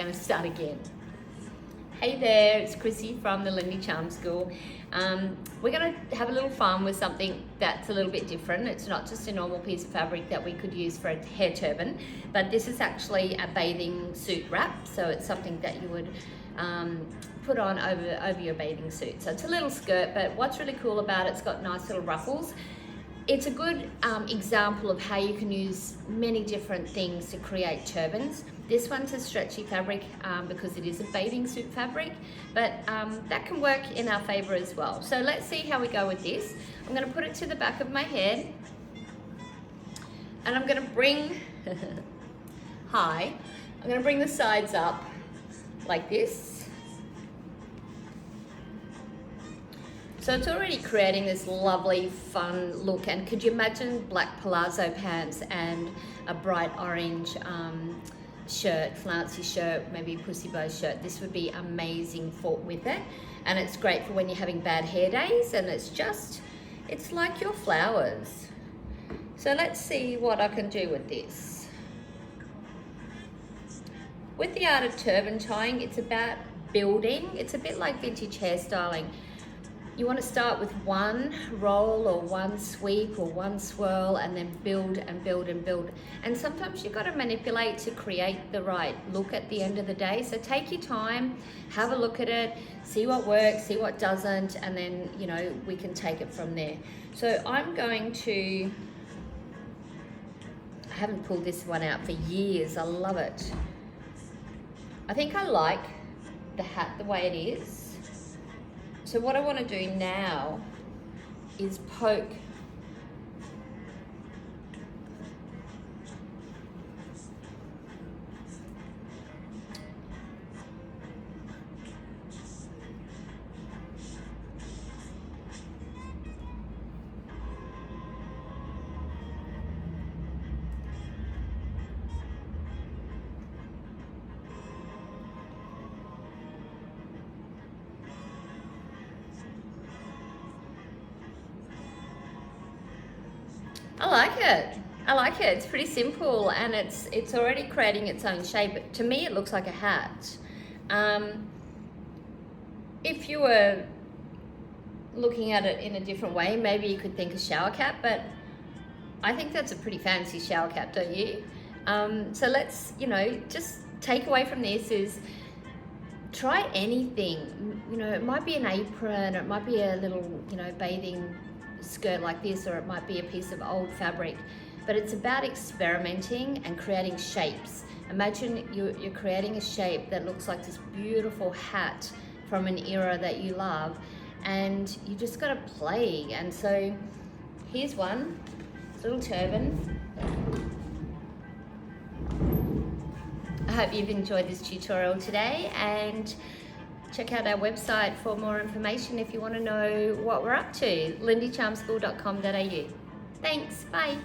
going to start again. Hey there, it's Chrissy from the Lindy Charm School. We're going to have a little fun with something that's a little bit different. It's not just a normal piece of fabric that we could use for a hair turban, but this is actually a bathing suit wrap. So it's something that you would put on over your bathing suit. So it's a little skirt, but what's really cool about it's got nice little ruffles. It's a good example of how you can use many different things to create turbans. This one's a stretchy fabric because it is a bathing suit fabric, but that can work in our favor as well. So let's see how we go with this. I'm going to put it to the back of my head, and I'm going to bring, I'm going to bring the sides up like this. So it's already creating this lovely, fun look. And could you imagine black palazzo pants and a bright orange shirt, flouncy shirt, maybe a pussy bow shirt? This would be amazing with it. And it's great for when you're having bad hair days, and it's like your flowers. So let's see what I can do with this. With the art of turban tying, it's about building. It's a bit like vintage hairstyling. You want to start with one roll or one sweep or one swirl, and then build and build and build. And sometimes you've got to manipulate to create the right look at the end of the day. So take your time, have a look at it, see what works, see what doesn't, and then, you know, we can take it from there. So I'm going to, I haven't pulled this one out for years. I love it. I think I like the hat the way it is. So what I want to do now is poke I like it. I like it. It's pretty simple, and it's already creating its own shape. To me, it looks like a hat. If you were looking at it in a different way, maybe you could think a shower cap, but I think that's a pretty fancy shower cap, don't you? So let's, you know, just take away from this is try anything. You know, it might be an apron, or it might be a little, you know, bathing skirt like this, or it might be a piece of old fabric, but it's about experimenting and creating shapes. Imagine you're creating a shape that looks like this beautiful hat from an era that you love, and you just got to play. And so here's one, little turban. I hope you've enjoyed this tutorial today, and check out our website for more information if you want to know what we're up to, lindycharmschool.com.au. Thanks, bye.